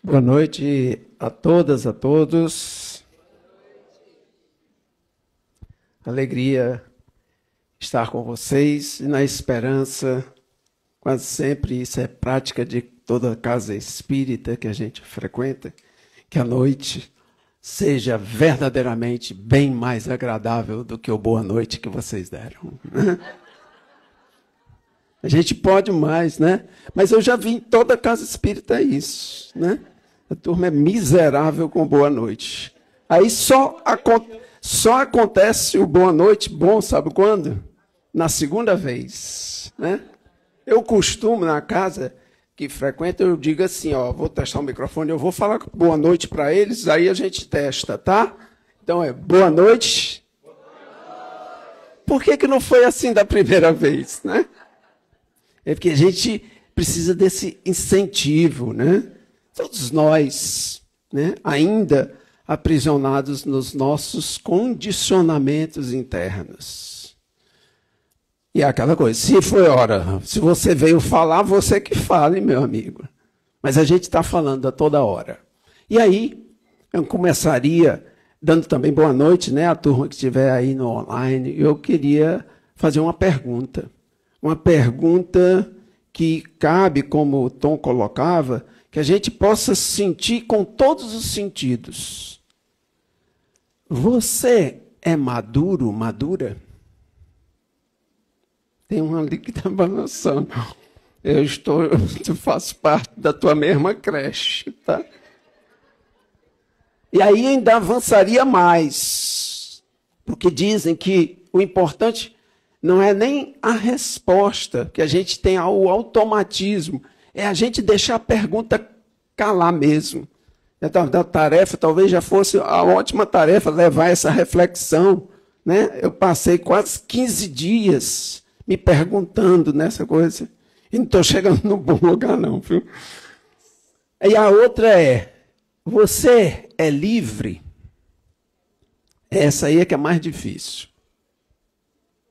Boa noite a todas, a todos. Alegria estar com vocês e na esperança, quase sempre, isso é prática de toda casa espírita que a gente frequenta, que a noite seja verdadeiramente bem mais agradável do que o boa noite que vocês deram. A gente pode mais, né? Mas eu já vi em toda casa espírita isso, né? A turma é miserável com boa noite. Aí só acontece o boa noite bom, sabe quando? Na segunda vez, né? Eu costumo, na casa que frequento, eu digo assim, ó, vou testar o microfone, eu vou falar boa noite para eles, aí a gente testa, tá? Então é boa noite. Por que não foi assim da primeira vez, né? É porque a gente precisa desse incentivo, né? Todos nós, né, ainda aprisionados nos nossos condicionamentos internos. E é aquela coisa, se foi hora, se você veio falar, você que fale, meu amigo. Mas a gente está falando a toda hora. E aí, eu começaria dando também boa noite, né, à turma que estiver aí no online. Eu queria fazer uma pergunta que cabe, como o Tom colocava, que a gente possa sentir com todos os sentidos. Você é maduro, madura? Tem um ali que está balançando. Eu faço parte da tua mesma creche, tá? E aí ainda avançaria mais, porque dizem que o importante não é nem a resposta, que a gente tem o automatismo, é a gente deixar a pergunta calar mesmo. Da tarefa, talvez já fosse a ótima tarefa levar essa reflexão, né? Eu passei quase 15 dias me perguntando nessa coisa, e não estou chegando no bom lugar não, viu? E a outra é, você é livre? Essa aí é que é mais difícil.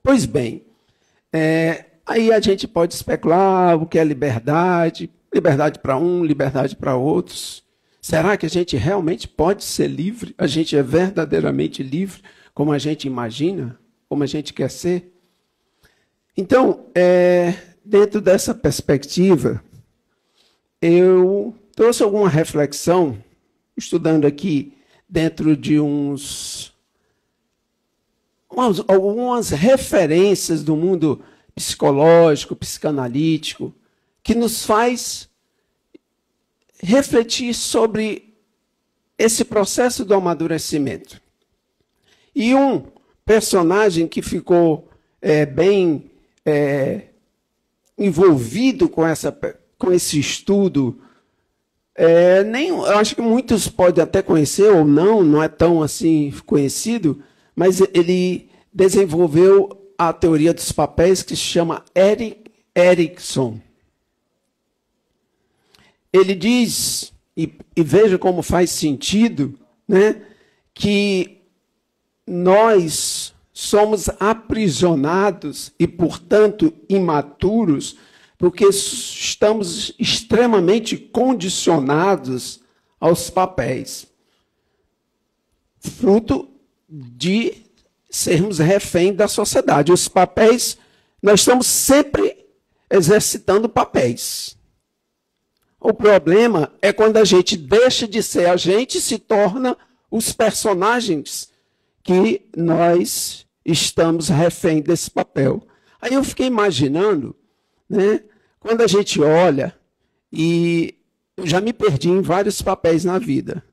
Pois bem, aí a gente pode especular o que é liberdade, liberdade para um, liberdade para outros. Será que a gente realmente pode ser livre? A gente é verdadeiramente livre, como a gente imagina, como a gente quer ser? Então, dentro dessa perspectiva, eu trouxe alguma reflexão, estudando aqui dentro de algumas referências do mundo psicológico, psicanalítico, que nos faz refletir sobre esse processo do amadurecimento. E um personagem que ficou bem envolvido com esse estudo, eu acho que muitos podem até conhecer ou não é tão assim conhecido, mas ele desenvolveu a teoria dos papéis que se chama Erik Erikson. Ele diz, e veja como faz sentido, né, que nós somos aprisionados e, portanto, imaturos, porque estamos extremamente condicionados aos papéis, fruto de sermos refém da sociedade. Os papéis, nós estamos sempre exercitando papéis. O problema é quando a gente deixa de ser a gente e se torna os personagens que nós estamos refém desse papel. Aí eu fiquei imaginando, né, quando a gente olha, e eu já me perdi em vários papéis na vida,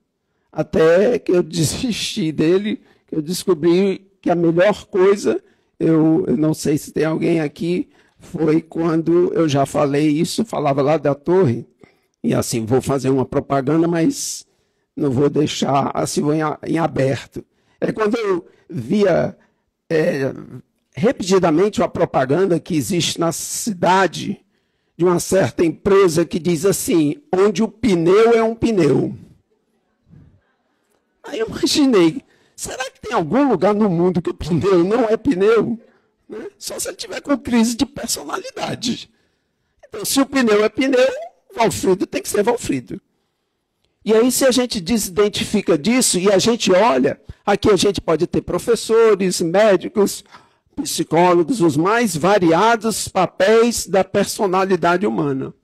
até que eu desisti dele, que eu descobri que a melhor coisa, eu não sei se tem alguém aqui, foi quando eu já falei isso, falava lá da torre, e assim, vou fazer uma propaganda, mas não vou deixar assim em aberto. É quando eu via repetidamente uma propaganda que existe na cidade de uma certa empresa que diz assim, onde o pneu é um pneu. Aí eu imaginei, será que tem algum lugar no mundo que o pneu não é pneu? Né? Só se ele tiver com crise de personalidade. Então, se o pneu é pneu, Valfrido tem que ser Valfrido. E aí, se a gente desidentifica disso e a gente olha, aqui a gente pode ter professores, médicos, psicólogos, os mais variados papéis da personalidade humana.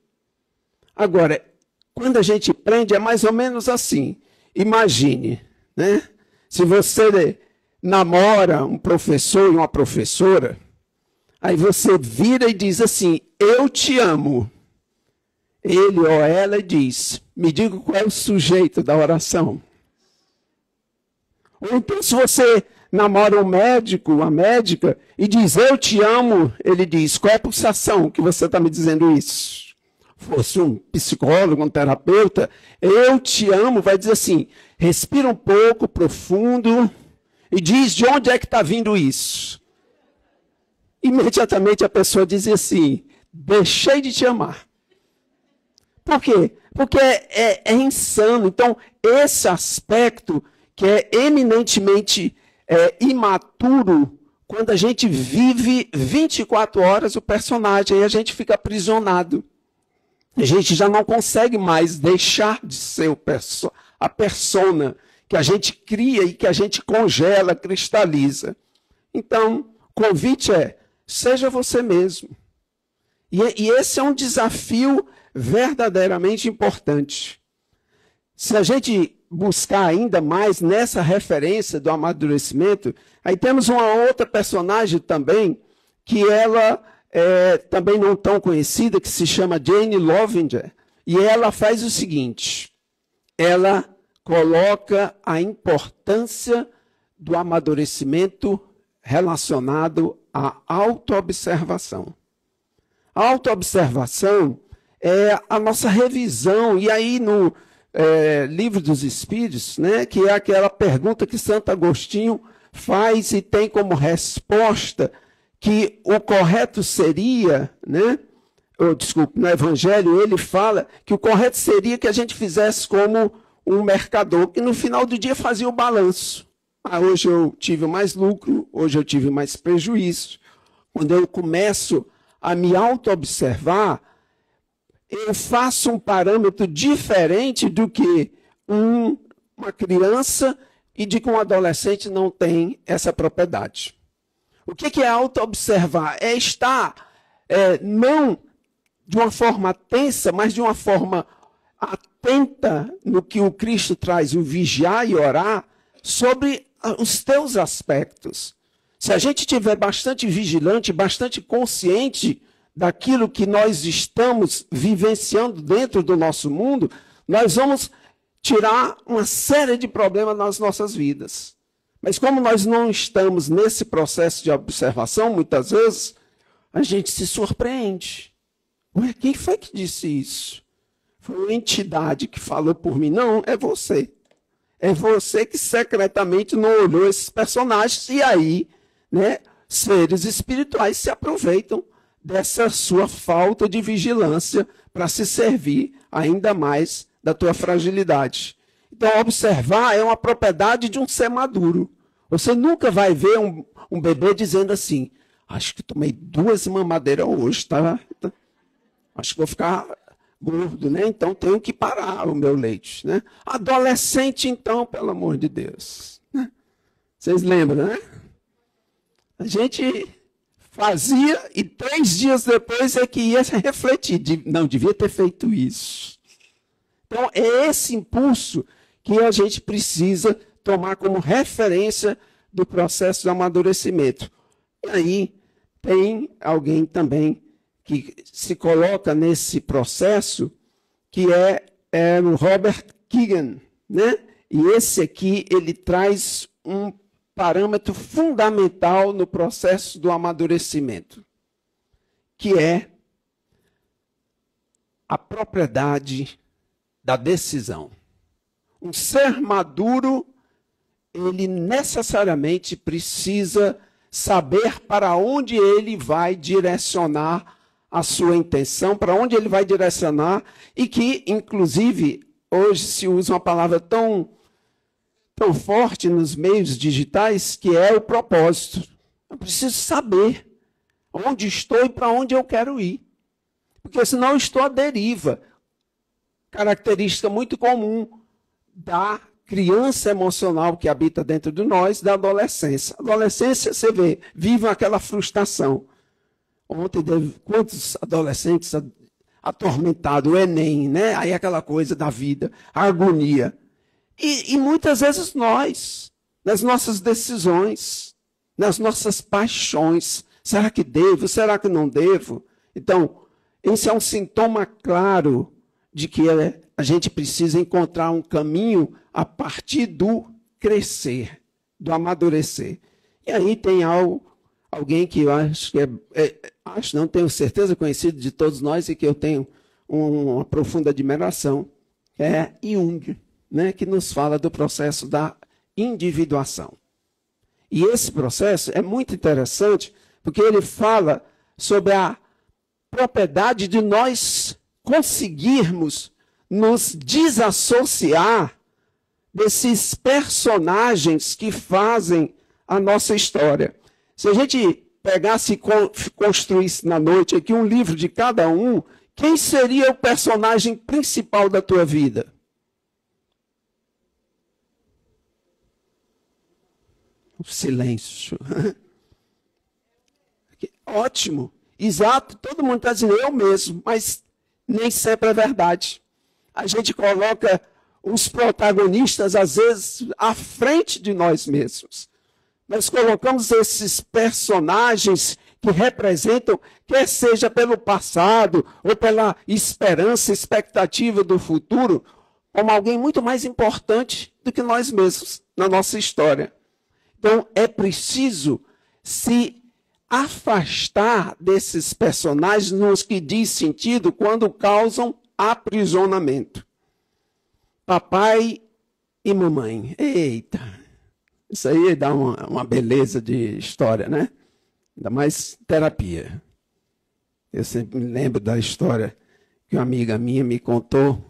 Agora, quando a gente prende, é mais ou menos assim. Imagine, né? Se você namora um professor e uma professora, aí você vira e diz assim, eu te amo. Ele ou ela diz, me diga qual é o sujeito da oração. Ou então se você namora um médico, uma médica, e diz, eu te amo, ele diz, qual é a pulsação que você está me dizendo isso? Fosse um psicólogo, um terapeuta, eu te amo, vai dizer assim, respira um pouco, profundo, e diz de onde é que está vindo isso. Imediatamente a pessoa diz assim, deixei de te amar. Por quê? Porque é insano. Então, esse aspecto que é eminentemente imaturo, quando a gente vive 24 horas o personagem, aí a gente fica aprisionado. A gente já não consegue mais deixar de ser a persona que a gente cria e que a gente congela, cristaliza. Então, o convite é, seja você mesmo. E esse é um desafio verdadeiramente importante. Se a gente buscar ainda mais nessa referência do amadurecimento, aí temos uma outra personagem também, que ela é também não tão conhecida, que se chama Jane Lovinger, e ela faz o seguinte, ela coloca a importância do amadurecimento relacionado à autoobservação. A autoobservação é a nossa revisão, e aí no Livro dos Espíritos, né, que é aquela pergunta que Santo Agostinho faz e tem como resposta que o correto seria, né, no Evangelho ele fala que o correto seria que a gente fizesse como um mercador, que no final do dia fazia o balanço. Hoje eu tive mais lucro, hoje eu tive mais prejuízo. Quando eu começo a me auto-observar, eu faço um parâmetro diferente do que uma criança e de que um adolescente não tem essa propriedade. O que é auto-observar? É estar, não de uma forma tensa, mas de uma forma atenta no que o Cristo traz, o vigiar e orar, sobre os teus aspectos. Se a gente estiver bastante vigilante, bastante consciente daquilo que nós estamos vivenciando dentro do nosso mundo, nós vamos tirar uma série de problemas nas nossas vidas. Mas como nós não estamos nesse processo de observação, muitas vezes, a gente se surpreende. Ué, quem foi que disse isso? Foi uma entidade que falou por mim? Não, é você. É você que secretamente não olhou esses personagens e aí, né, seres espirituais se aproveitam dessa sua falta de vigilância para se servir ainda mais da tua fragilidade. Então, observar é uma propriedade de um ser maduro. Você nunca vai ver um bebê dizendo assim, acho que tomei 2 mamadeiras hoje, tá? Acho que vou ficar gordo, né? Então tenho que parar o meu leite, né? Adolescente, então, pelo amor de Deus. Vocês lembram, né? A gente fazia e 3 dias depois é que ia refletir. Não, devia ter feito isso. Então, é esse impulso que a gente precisa tomar como referência do processo de amadurecimento. E aí, tem alguém também que se coloca nesse processo, que é o Robert Keegan, né? E esse aqui, ele traz um parâmetro fundamental no processo do amadurecimento, que é a propriedade da decisão. Um ser maduro, ele necessariamente precisa saber para onde ele vai direcionar a sua intenção, para onde ele vai direcionar, e que, inclusive, hoje se usa uma palavra tão forte nos meios digitais, que é o propósito. Eu preciso saber onde estou e para onde eu quero ir. Porque senão eu estou à deriva. Característica muito comum da criança emocional que habita dentro de nós, da adolescência. Adolescência, você vê, vive aquela frustração. Ontem, quantos adolescentes atormentados, o Enem, né? Aí aquela coisa da vida, a agonia. E muitas vezes nós, nas nossas decisões, nas nossas paixões, será que devo, será que não devo? Então, esse é um sintoma claro de que a gente precisa encontrar um caminho a partir do crescer, do amadurecer. E aí tem alguém que eu acho que não tenho certeza, conhecido de todos nós e que eu tenho uma profunda admiração, é Jung, né, que nos fala do processo da individuação. E esse processo é muito interessante, porque ele fala sobre a propriedade de nós conseguirmos nos desassociar desses personagens que fazem a nossa história. Se a gente pegasse e construísse na noite aqui um livro de cada um, quem seria o personagem principal da tua vida? O silêncio. Ótimo. Exato, todo mundo está dizendo eu mesmo, mas nem sempre é verdade. A gente coloca os protagonistas, às vezes, à frente de nós mesmos. Nós colocamos esses personagens que representam, quer seja pelo passado ou pela esperança, expectativa do futuro, como alguém muito mais importante do que nós mesmos na nossa história. Então, é preciso se afastar desses personagens nos que diz sentido quando causam aprisionamento. Papai e mamãe. Eita, isso aí dá uma beleza de história, né? Ainda mais terapia. Eu sempre me lembro da história que uma amiga minha me contou,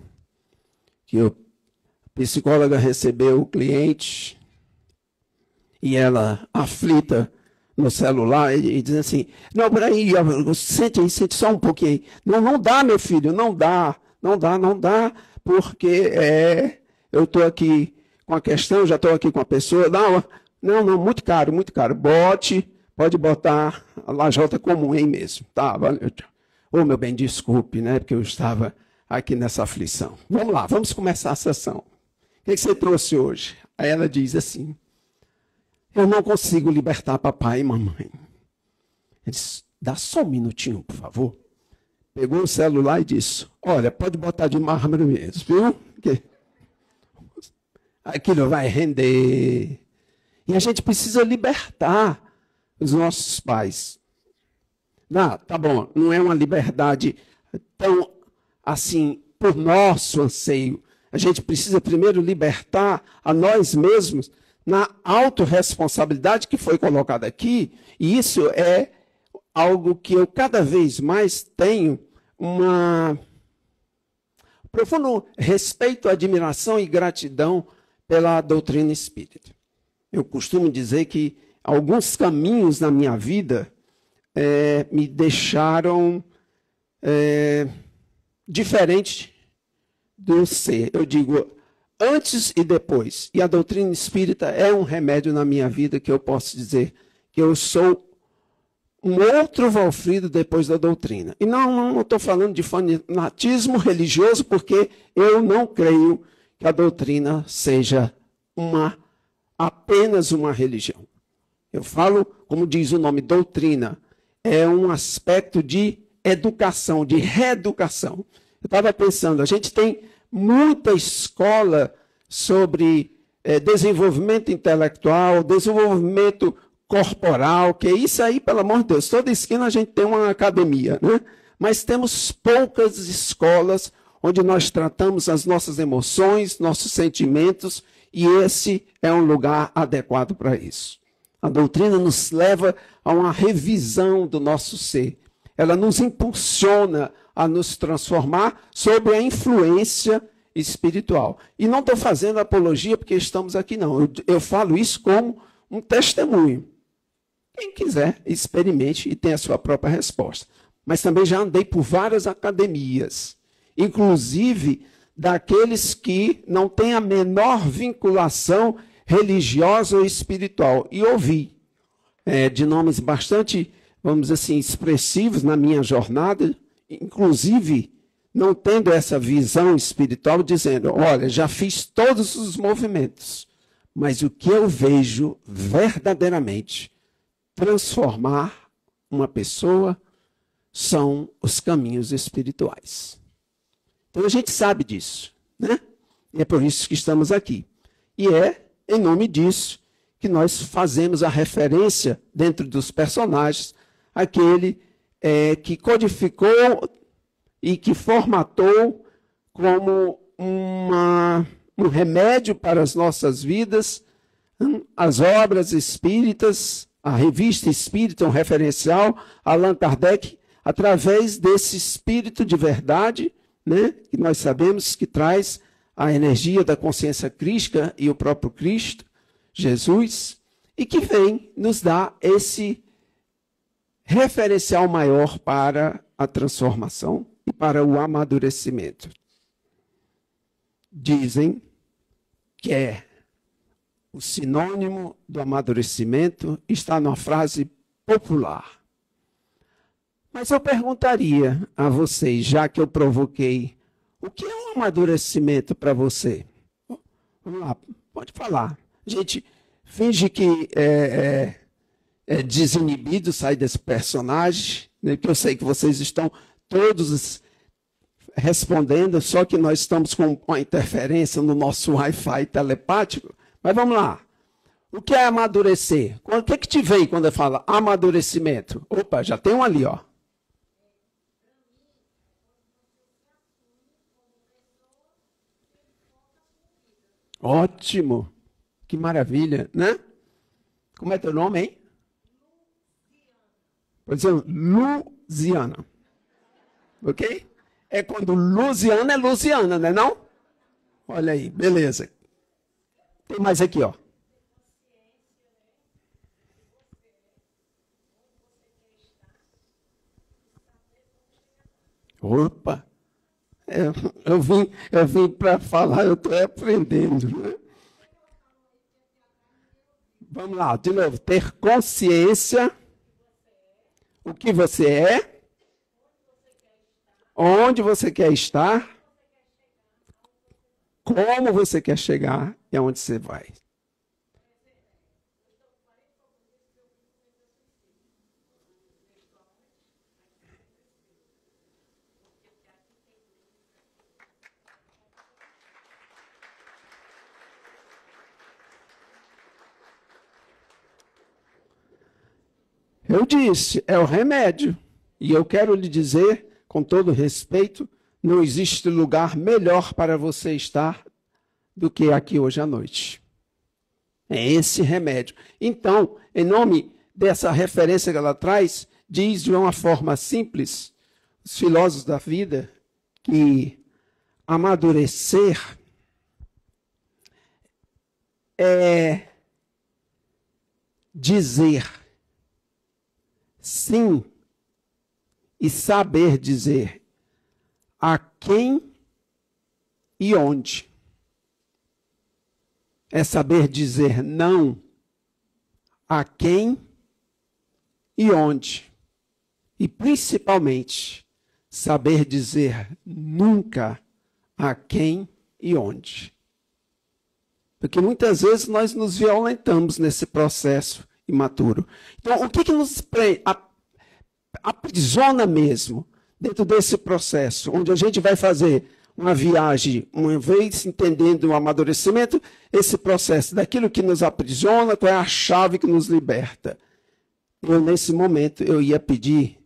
que a psicóloga recebeu o cliente e ela, aflita, no celular, e diz assim, não, peraí, sente só um pouquinho aí. Não dá, meu filho, não dá, porque eu estou aqui com a questão, já estou aqui com a pessoa, não, muito caro, pode botar a lajota comum aí mesmo, tá, valeu, tchau. Ô, meu bem, desculpe, né, porque eu estava aqui nessa aflição. Vamos lá, vamos começar a sessão. O que você trouxe hoje? Aí ela diz assim, eu não consigo libertar papai e mamãe. Ele disse, dá só um minutinho, por favor. Pegou o celular e disse, olha, pode botar de mármore mesmo, viu? Porque aquilo vai render. E a gente precisa libertar os nossos pais. Tá bom, não é uma liberdade tão assim, por nosso anseio. A gente precisa primeiro libertar a nós mesmos na autorresponsabilidade que foi colocada aqui, e isso é algo que eu cada vez mais tenho profundo respeito, admiração e gratidão pela doutrina espírita. Eu costumo dizer que alguns caminhos na minha vida me deixaram diferente do ser. Eu digo, antes e depois. E a doutrina espírita é um remédio na minha vida que eu posso dizer que eu sou um outro Valfrido depois da doutrina. E não estou falando de fanatismo religioso, porque eu não creio que a doutrina seja apenas uma religião. Eu falo, como diz o nome, doutrina, é um aspecto de educação, de reeducação. Eu estava pensando, a gente tem muita escola sobre desenvolvimento intelectual, desenvolvimento corporal, que é isso aí, pelo amor de Deus. Toda esquina a gente tem uma academia, né? Mas temos poucas escolas onde nós tratamos as nossas emoções, nossos sentimentos, e esse é um lugar adequado para isso. A doutrina nos leva a uma revisão do nosso ser. Ela nos impulsiona a nos transformar sob a influência espiritual. E não estou fazendo apologia porque estamos aqui, não. Eu falo isso como um testemunho. Quem quiser, experimente e tenha a sua própria resposta. Mas também já andei por várias academias, inclusive daqueles que não têm a menor vinculação religiosa ou espiritual. E ouvi de nomes bastante, vamos dizer assim, expressivos na minha jornada, inclusive não tendo essa visão espiritual, dizendo, olha, já fiz todos os movimentos, mas o que eu vejo verdadeiramente transformar uma pessoa são os caminhos espirituais. Então a gente sabe disso, né? E é por isso que estamos aqui. E é em nome disso que nós fazemos a referência dentro dos personagens, aquele que codificou e que formatou como um remédio para as nossas vidas, as obras espíritas, a revista espírita, um referencial, Allan Kardec, através desse espírito de verdade, né, que nós sabemos que traz a energia da consciência crística e o próprio Cristo, Jesus, e que vem nos dar esse referencial maior para a transformação e para o amadurecimento. Dizem que o sinônimo do amadurecimento está numa frase popular. Mas eu perguntaria a vocês, já que eu provoquei, o que é um amadurecimento para você? Vamos lá, pode falar. A gente finge que é desinibido, sai desse personagem, né, que eu sei que vocês estão todos respondendo, só que nós estamos com uma interferência no nosso Wi-Fi telepático. Mas vamos lá. O que é amadurecer? O que te vem quando eu falo amadurecimento? Opa, já tem um ali, ó. Ótimo. Que maravilha, né? Como é teu nome, hein? Por exemplo, Luziana. Ok? É quando Luziana é Luziana, né não? Olha aí, beleza. Tem mais aqui, ó. Opa! Eu vim para falar, eu estou aprendendo. Né? Vamos lá, de novo. Ter consciência, o que você é, onde você quer estar, como você quer chegar e aonde você vai. Eu disse, é o remédio. E eu quero lhe dizer, com todo respeito, não existe lugar melhor para você estar do que aqui hoje à noite. É esse remédio. Então, em nome dessa referência que ela traz, diz de uma forma simples, os filósofos da vida, que amadurecer é dizer sim e saber dizer a quem e onde. É saber dizer não a quem e onde. E principalmente saber dizer nunca a quem e onde. Porque muitas vezes nós nos violentamos nesse processo imaturo. Então, o que nos aprisiona mesmo dentro desse processo, onde a gente vai fazer uma viagem, uma vez entendendo o amadurecimento, esse processo daquilo que nos aprisiona, qual é a chave que nos liberta? Nesse momento, eu ia pedir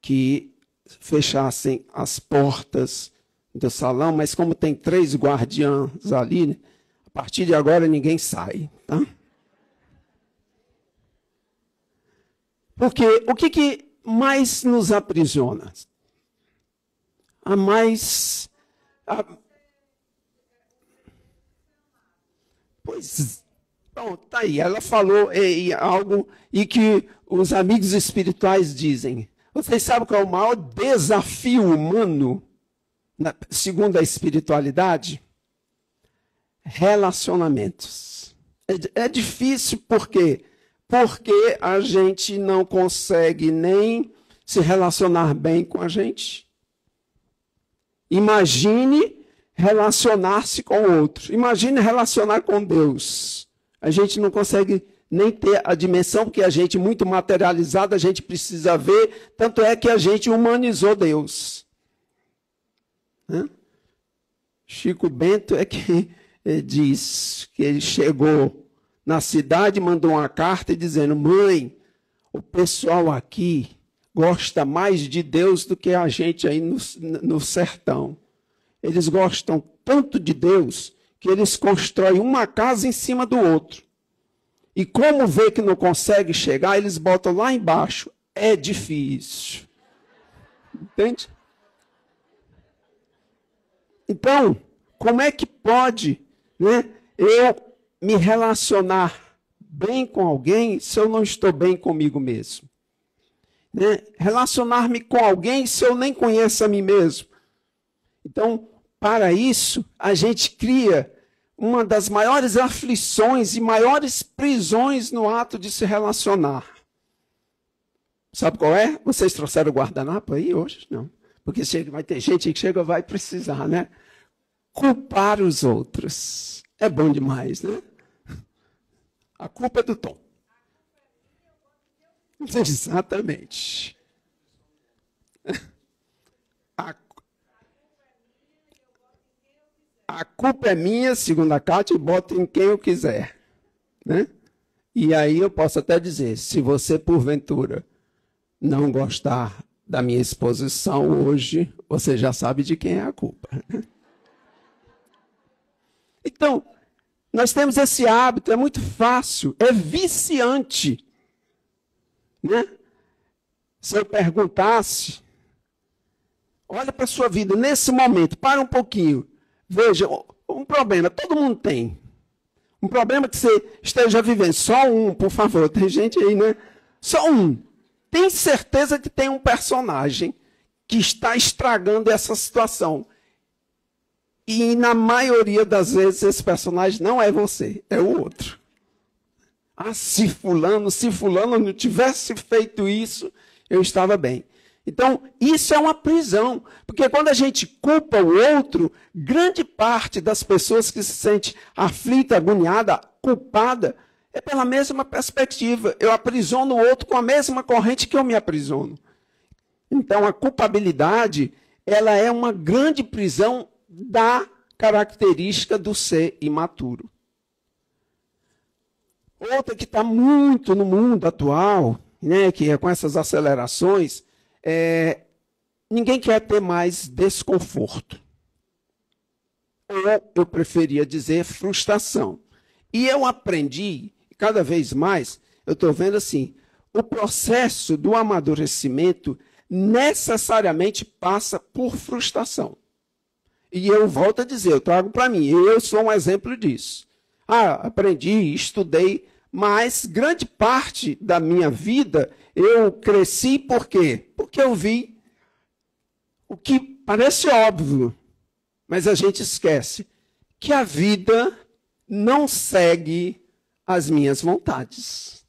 que fechassem as portas do salão, mas como tem 3 guardiãs ali, né, a partir de agora ninguém sai, tá? Porque o que mais nos aprisiona? Pois, bom, tá aí. Ela falou algo e que os amigos espirituais dizem. Vocês sabem qual é o maior desafio humano segundo a espiritualidade, relacionamentos. É difícil por quê? Porque a gente não consegue nem se relacionar bem com a gente. Imagine relacionar-se com o outro. Imagine relacionar com Deus. A gente não consegue nem ter a dimensão, porque a gente, muito materializada, a gente precisa ver, tanto é que a gente humanizou Deus. Chico Bento é que diz que ele chegou na cidade, mandou uma carta dizendo: mãe, o pessoal aqui gosta mais de Deus do que a gente aí no sertão. Eles gostam tanto de Deus que eles constroem uma casa em cima do outro. E como vê que não consegue chegar, eles botam lá embaixo. É difícil. Entende? Então, como é que pode, né, eu me relacionar bem com alguém se eu não estou bem comigo mesmo? Né? Relacionar-me com alguém se eu nem conheço a mim mesmo? Então, para isso, a gente cria uma das maiores aflições e maiores prisões no ato de se relacionar. Sabe qual é? Vocês trouxeram o guardanapo aí hoje? Não. Porque vai ter gente que chega e vai precisar, né? Culpar os outros. É bom demais, né? A culpa é do Tom. Exatamente. A culpa é minha, segundo a Cátia, e boto em quem eu quiser. Né? E aí eu posso até dizer, se você, porventura, não gostar da minha exposição hoje, você já sabe de quem é a culpa. Então, nós temos esse hábito, é muito fácil, é viciante. Né? Se eu perguntasse, olha para a sua vida, nesse momento, para um pouquinho, veja, um problema, todo mundo tem. Um problema que você esteja vivendo, só um, por favor, tem gente aí, né? Só um. Tem certeza que tem um personagem que está estragando essa situação. E na maioria das vezes esse personagem não é você, é o outro. Ah, se fulano não tivesse feito isso, eu estava bem. Então, isso é uma prisão, porque quando a gente culpa o outro, grande parte das pessoas que se sente aflita, agoniada, culpada, é pela mesma perspectiva. Eu aprisiono o outro com a mesma corrente que eu me aprisiono. Então, a culpabilidade, ela é uma grande prisão da característica do ser imaturo. Outra que está muito no mundo atual, né, que é com essas acelerações, ninguém quer ter mais desconforto. Ou eu preferia dizer frustração. E eu aprendi, cada vez mais, eu estou vendo assim, o processo do amadurecimento necessariamente passa por frustração. E eu volto a dizer, eu trago para mim, eu sou um exemplo disso. Aprendi, estudei, mas grande parte da minha vida eu cresci por quê? Porque eu vi o que parece óbvio, mas a gente esquece que a vida não segue as minhas vontades.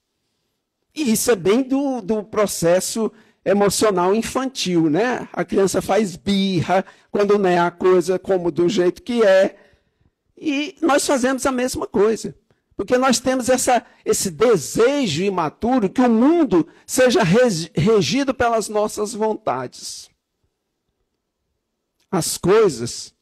E isso é bem do processo emocional infantil, né? A criança faz birra quando não é a coisa como do jeito que é. E nós fazemos a mesma coisa. Porque nós temos esse desejo imaturo que o mundo seja regido pelas nossas vontades. As coisas,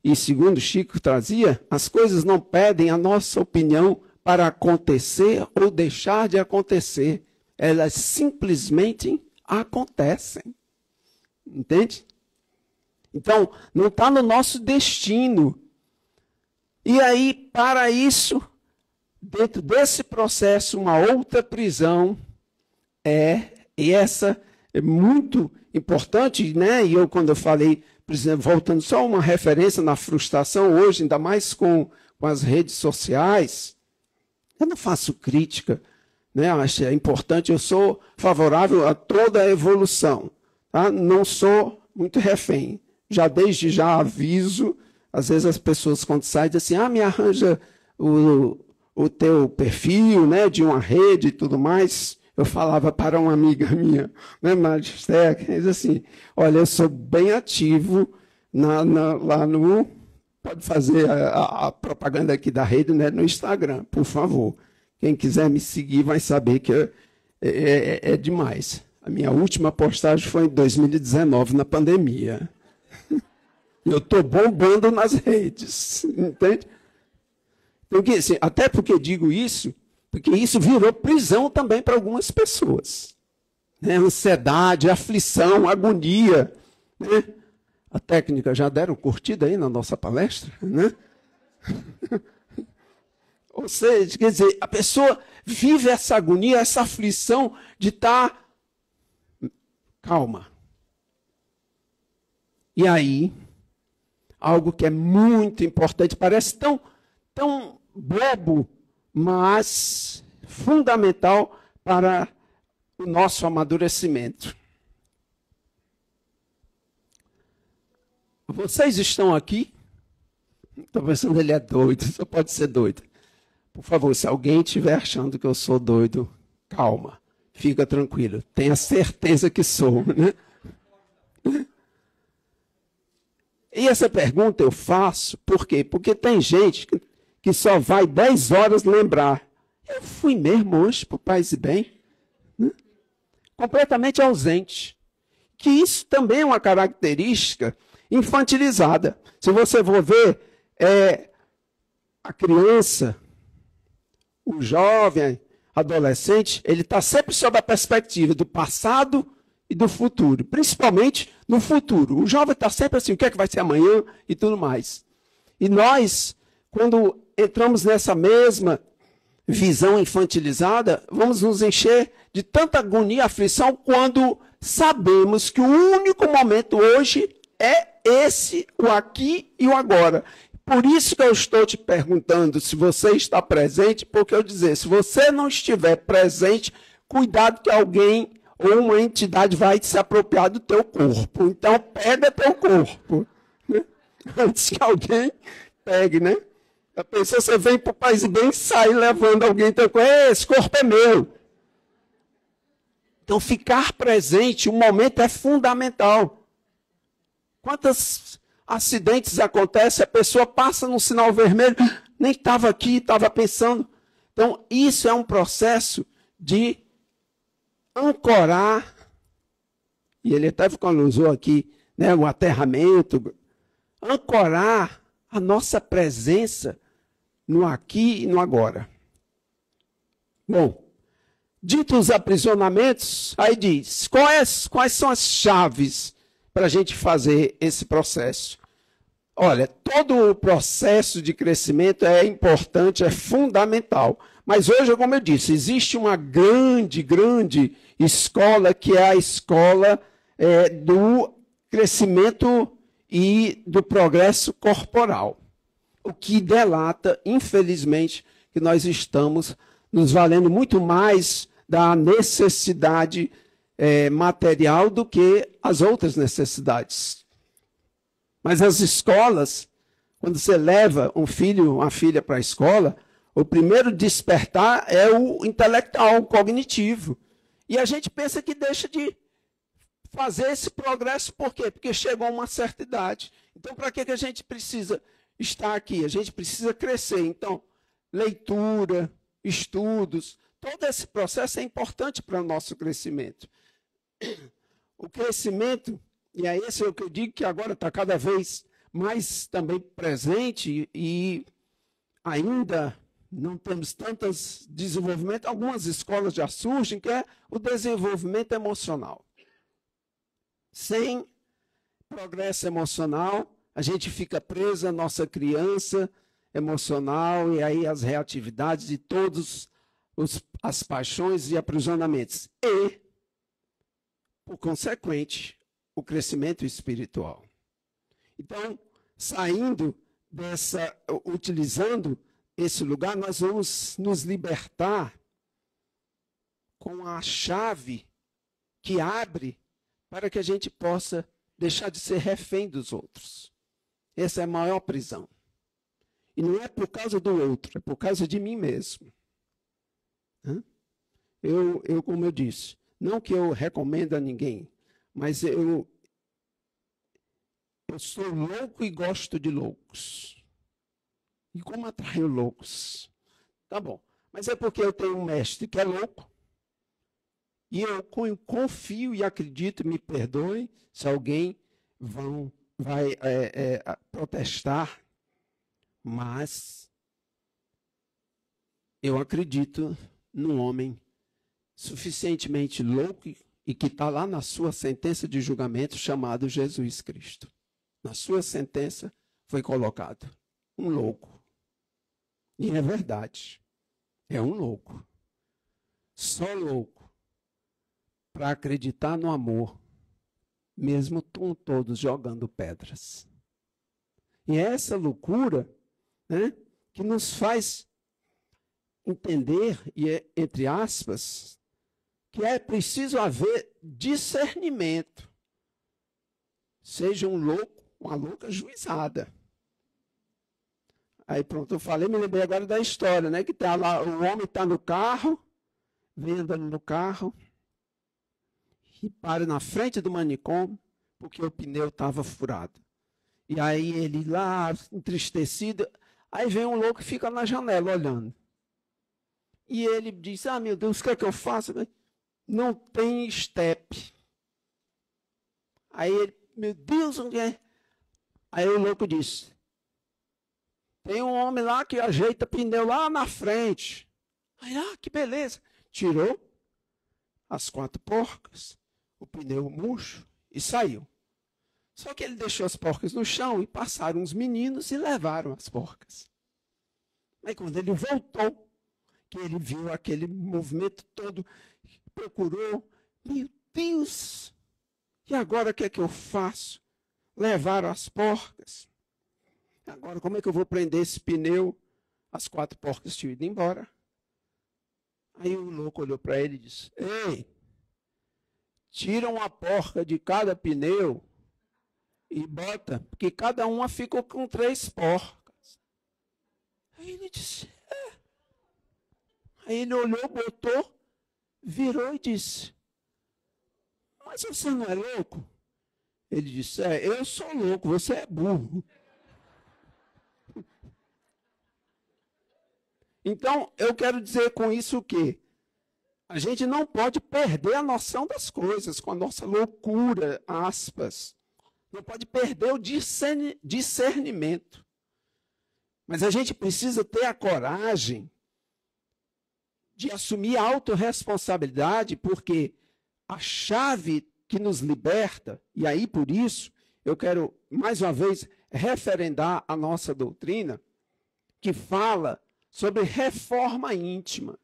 e segundo Chico trazia, as coisas não pedem a nossa opinião para acontecer ou deixar de acontecer. Elas simplesmente acontecem. Entende? Então, não está no nosso destino. E aí, para isso, dentro desse processo, uma outra prisão e essa é muito importante, né? E eu, quando eu falei, por exemplo, voltando só uma referência na frustração, hoje, ainda mais com as redes sociais, eu não faço crítica, né? Eu acho importante, eu sou favorável a toda a evolução, tá? Não sou muito refém já desde já aviso, às vezes as pessoas quando saem dizem assim, me arranja o teu perfil, né, de uma rede e tudo mais. Eu falava para uma amiga minha, né, Magistéria, que diz assim, olha, eu sou bem ativo lá no... Pode fazer a propaganda aqui da rede, né, no Instagram, por favor. Quem quiser me seguir vai saber que é demais. A minha última postagem foi em 2019, na pandemia. Eu estou bombando nas redes, entende? Porque, assim, até porque digo isso, porque isso virou prisão também para algumas pessoas. Né? Ansiedade, aflição, agonia. Né? A técnica já deram curtida aí na nossa palestra, né? Ou seja, quer dizer, a pessoa vive essa agonia, essa aflição de estar calma. E aí, algo que é muito importante, parece tão bobo, mas fundamental para o nosso amadurecimento. Vocês estão aqui? Estou pensando, ele é doido, só pode ser doido. Por favor, se alguém estiver achando que eu sou doido, calma, fica tranquilo, tenha certeza que sou, né? E essa pergunta eu faço, por quê? Porque tem gente que só vai 10 horas lembrar. Eu fui mesmo hoje para o Paz e Bem, né? Completamente ausente. Que isso também é uma característica infantilizada. Se você for ver, a criança, o jovem, adolescente, ele está sempre sob a perspectiva do passado e do futuro, principalmente no futuro. O jovem está sempre assim, o que é que vai ser amanhã e tudo mais. E nós, quando entramos nessa mesma visão infantilizada, vamos nos encher de tanta agonia e aflição quando sabemos que o único momento hoje é esse, o aqui e o agora. Por isso que eu estou te perguntando se você está presente, porque eu dizer, se você não estiver presente, cuidado que alguém ou uma entidade vai se apropriar do teu corpo. Então, pega teu corpo, né? Antes que alguém pegue, né? A pessoa, você vem para o Paz e Bem e sai levando alguém teu corpo. Esse corpo é meu. Então, ficar presente, o momento é fundamental. Quantos acidentes acontecem, a pessoa passa no sinal vermelho, nem estava aqui, estava pensando. Então, isso é um processo de ancorar, e ele até usou aqui, né, o aterramento, ancorar a nossa presença no aqui e no agora. Bom, dito os aprisionamentos, aí diz, quais são as chaves para a gente fazer esse processo? Olha, todo o processo de crescimento é importante, é fundamental. Mas hoje, como eu disse, existe uma grande escola, que é a escola do crescimento e do progresso corporal. O que delata, infelizmente, que nós estamos nos valendo muito mais da necessidade material do que as outras necessidades. Mas as escolas, quando você leva um filho, uma filha para a escola, o primeiro despertar é o intelectual, o cognitivo. E a gente pensa que deixa de fazer esse progresso, por quê? Porque chegou a uma certa idade. Então, para que a gente precisa estar aqui? A gente precisa crescer. Então, leitura, estudos, todo esse processo é importante para o nosso crescimento. O crescimento, e é esse o que eu digo, que agora está cada vez mais também presente e ainda não temos tantos desenvolvimento. Algumas escolas já surgem, que é o desenvolvimento emocional. Sem progresso emocional, a gente fica preso à nossa criança emocional e aí as reatividades de todas as paixões e aprisionamentos. E, por consequente, o crescimento espiritual. Então, utilizando esse lugar, nós vamos nos libertar com a chave que abre para que a gente possa deixar de ser refém dos outros. Essa é a maior prisão. E não é por causa do outro, é por causa de mim mesmo. Como eu disse, não que eu recomendo a ninguém, mas eu sou louco e gosto de loucos. E como atraio loucos? Tá bom, mas é porque eu tenho um mestre que é louco, e eu confio e acredito, me perdoe, se alguém vai protestar, mas eu acredito num homem suficientemente louco e que está lá na sua sentença de julgamento chamado Jesus Cristo. Na sua sentença foi colocado um louco. E é verdade. É um louco. Só louco para acreditar no amor, mesmo com todos jogando pedras. E é essa loucura, né, que nos faz entender, e entre aspas, que é preciso haver discernimento. Seja um louco, uma louca juizada. Aí pronto, eu falei, me lembrei agora da história, né? Que tá lá, o homem está no carro, vem andando no carro, e para na frente do manicômio, porque o pneu estava furado. E aí ele lá, entristecido, aí vem um louco e fica na janela olhando. E ele diz, meu Deus, o que é que eu faço? Não tem estepe. Aí ele, meu Deus, onde é? Aí o louco disse, tem um homem lá que ajeita pneu lá na frente. Aí, que beleza. Tirou as 4 porcas, o pneu murcho e saiu. Só que ele deixou as porcas no chão e passaram uns meninos e levaram as porcas. Aí quando ele voltou, que ele viu aquele movimento todo, procurou, meu Deus, e agora o que é que eu faço? Levaram as porcas. Agora como é que eu vou prender esse pneu? As 4 porcas tinham ido embora. Aí o louco olhou para ele e disse, ei, tira uma porca de cada pneu e bota, porque cada uma ficou com 3 porcas. Aí ele disse, Aí ele olhou, botou, virou e disse, mas você não é louco? Ele disse, eu sou louco, você é burro. Então, eu quero dizer com isso o quê? A gente não pode perder a noção das coisas com a nossa loucura, aspas. Não pode perder o discernimento. Mas a gente precisa ter a coragem de assumir a autorresponsabilidade, porque a chave que nos liberta, e aí por isso eu quero mais uma vez referendar a nossa doutrina, que fala sobre reforma íntima.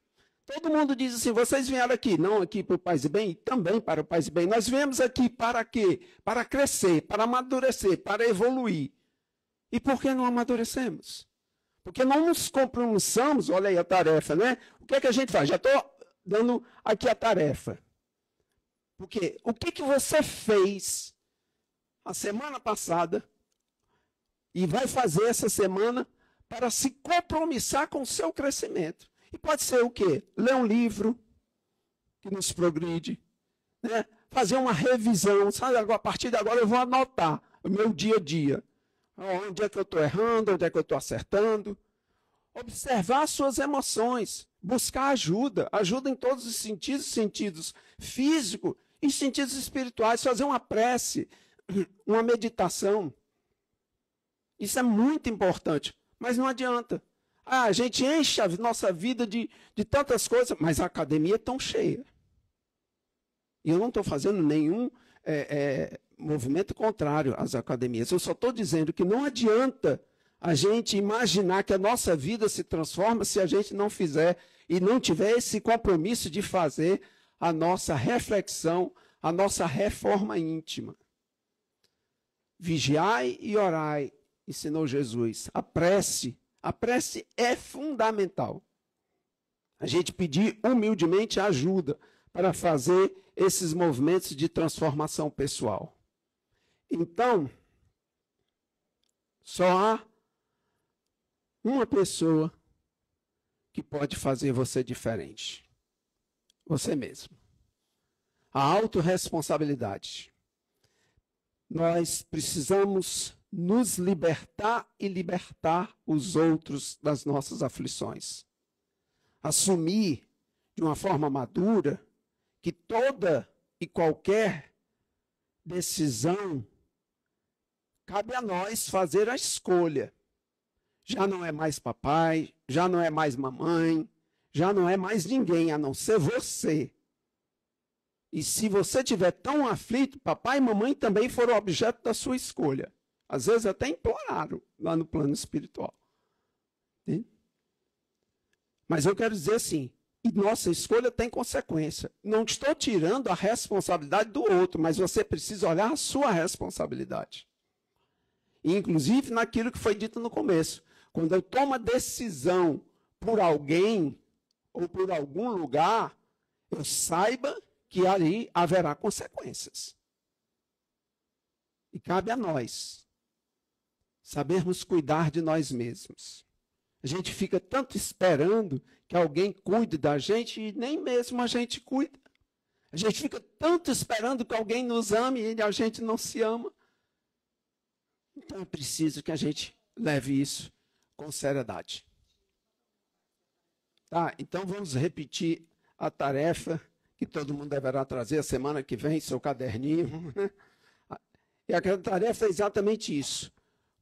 Todo mundo diz assim, vocês vieram aqui, não aqui para o Paz e Bem, também para o Paz e Bem. Nós viemos aqui para quê? Para crescer, para amadurecer, para evoluir. E por que não amadurecemos? Porque não nos compromissamos, olha aí a tarefa, né? O que é que a gente faz? Já estou dando aqui a tarefa. Porque o que você fez a semana passada e vai fazer essa semana para se compromissar com o seu crescimento? E pode ser o quê? Ler um livro que nos progride, né? Fazer uma revisão, sabe? A partir de agora eu vou anotar o meu dia a dia. Onde é que eu estou errando, onde é que eu estou acertando. Observar as suas emoções, buscar ajuda em todos os sentidos físico e sentidos espirituais, fazer uma prece, uma meditação. Isso é muito importante, mas não adianta. A gente enche a nossa vida de tantas coisas, mas a academia é tão cheia. E eu não estou fazendo nenhum movimento contrário às academias. Eu só estou dizendo que não adianta a gente imaginar que a nossa vida se transforma se a gente não fizer e não tiver esse compromisso de fazer a nossa reflexão, a nossa reforma íntima. Vigiai e orai, ensinou Jesus. A prece é fundamental. A gente pedir humildemente ajuda para fazer esses movimentos de transformação pessoal. Então, só há uma pessoa que pode fazer você diferente. Você mesmo. A autorresponsabilidade. Nós precisamos nos libertar e libertar os outros das nossas aflições. Assumir de uma forma madura que toda e qualquer decisão cabe a nós fazer a escolha. Já não é mais papai, já não é mais mamãe, já não é mais ninguém a não ser você. E se você estiver tão aflito, papai e mamãe também foram objeto da sua escolha. Às vezes até imploraram lá no plano espiritual. Entende? Mas eu quero dizer assim, e nossa escolha tem consequência. Não estou tirando a responsabilidade do outro, mas você precisa olhar a sua responsabilidade. E, inclusive naquilo que foi dito no começo. Quando eu tomo a decisão por alguém ou por algum lugar, eu saiba que ali haverá consequências. E cabe a nós sabermos cuidar de nós mesmos. A gente fica tanto esperando que alguém cuide da gente e nem mesmo a gente cuida. A gente fica tanto esperando que alguém nos ame e a gente não se ama. Então é preciso que a gente leve isso com seriedade. Tá, então vamos repetir a tarefa que todo mundo deverá trazer a semana que vem, seu caderninho. Né? E aquela tarefa é exatamente isso.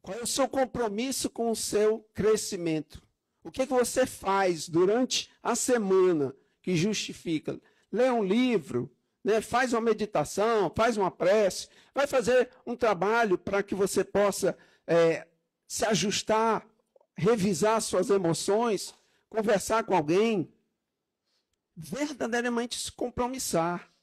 Qual é o seu compromisso com o seu crescimento? O que você faz durante a semana que justifica? Lê um livro, né? Faz uma meditação, faz uma prece, vai fazer um trabalho para que você possa se ajustar, revisar suas emoções, conversar com alguém, verdadeiramente se compromissar.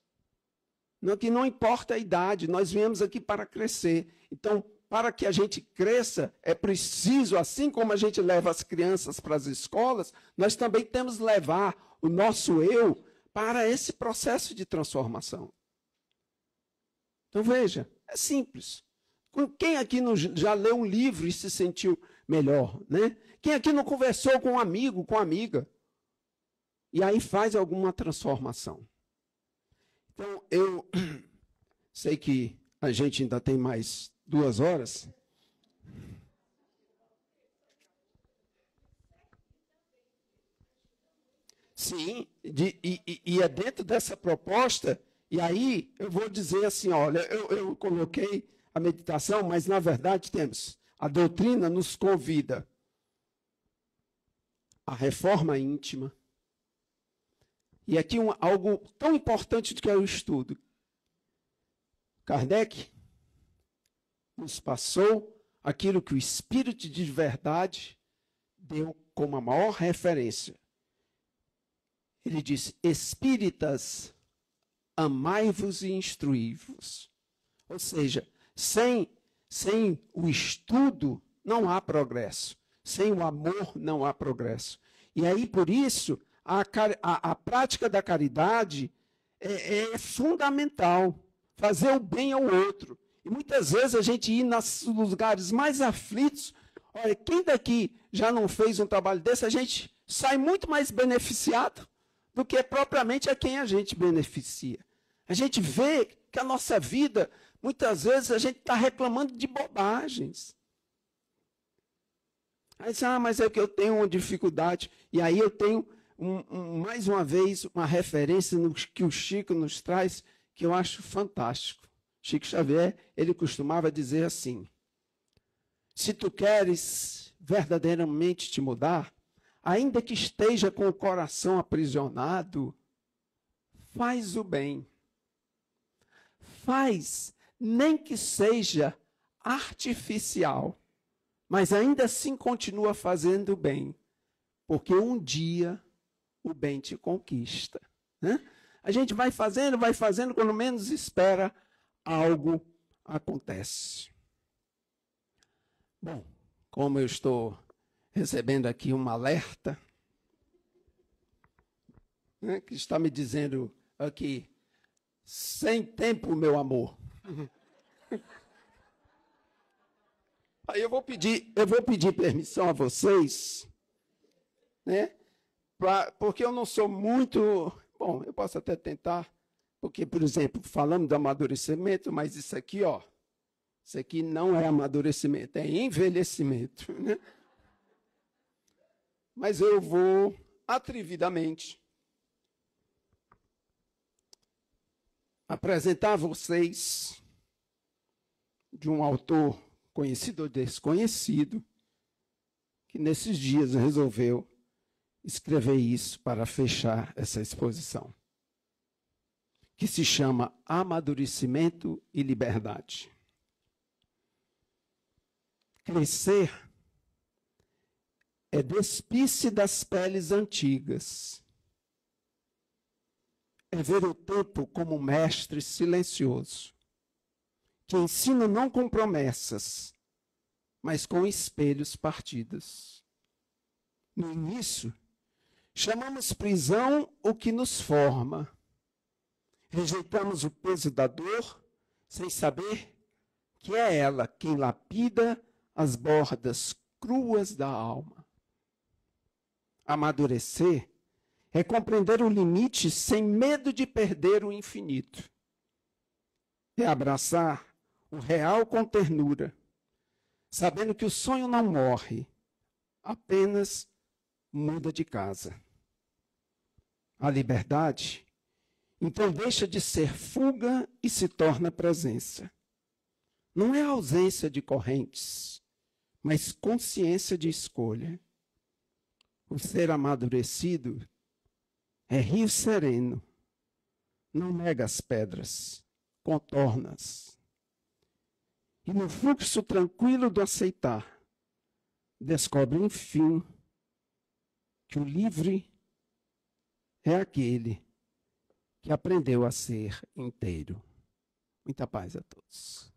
Que não importa a idade, nós viemos aqui para crescer. Então, para que a gente cresça, é preciso, assim como a gente leva as crianças para as escolas, nós também temos que levar o nosso eu para esse processo de transformação. Então, veja, é simples. Quem aqui já leu um livro e se sentiu melhor? Né? Quem aqui não conversou com um amigo, com uma amiga? E aí faz alguma transformação. Então, eu sei que a gente ainda tem mais 2 horas. Sim, e é dentro dessa proposta, e aí eu vou dizer assim, olha, eu coloquei a meditação, mas na verdade temos, a doutrina nos convida à reforma íntima. E aqui algo tão importante do que é o estudo. Kardec nos passou aquilo que o Espírito de verdade deu como a maior referência. Ele disse, espíritas, amai-vos e instruí-vos. Ou seja, sem o estudo não há progresso. Sem o amor não há progresso. E aí, por isso, a prática da caridade é fundamental. Fazer o bem ao outro. E muitas vezes a gente ir nos lugares mais aflitos. Olha, quem daqui já não fez um trabalho desse, a gente sai muito mais beneficiado do que propriamente a quem a gente beneficia. A gente vê que a nossa vida, muitas vezes, a gente está reclamando de bobagens. Aí diz, mas é que eu tenho uma dificuldade. E aí eu tenho, mais uma vez, uma referência que o Chico nos traz, que eu acho fantástico. Chico Xavier, ele costumava dizer assim, se tu queres verdadeiramente te mudar, ainda que esteja com o coração aprisionado, faz o bem. Faz, nem que seja artificial, mas ainda assim continua fazendo o bem, porque um dia o bem te conquista. Né? A gente vai fazendo, quando menos espera, algo acontece. Bom, como eu estou recebendo aqui um alerta, né, que está me dizendo aqui, sem tempo, meu amor. Aí eu vou pedir permissão a vocês, né? Porque eu não sou muito... Bom, eu posso até tentar, porque, por exemplo, falamos do amadurecimento, mas isso aqui, ó, isso aqui não é amadurecimento, é envelhecimento, né? Mas eu vou, atrevidamente, apresentar a vocês de um autor conhecido ou desconhecido, que nesses dias resolveu escrever isso para fechar essa exposição, que se chama Amadurecimento e Liberdade. Crescer é despir-se das peles antigas, é ver o tempo como um mestre silencioso, que ensina não com promessas, mas com espelhos partidos. No início, chamamos prisão o que nos forma. Rejeitamos o peso da dor, sem saber que é ela quem lapida as bordas cruas da alma. Amadurecer é compreender o limite sem medo de perder o infinito. É abraçar o real com ternura, sabendo que o sonho não morre, apenas muda de casa. A liberdade, então, deixa de ser fuga e se torna presença. Não é ausência de correntes, mas consciência de escolha. O ser amadurecido é rio sereno, não nega as pedras, contorna-as. E no fluxo tranquilo do aceitar, descobre, enfim, que o livre é aquele que aprendeu a ser inteiro. Muita paz a todos.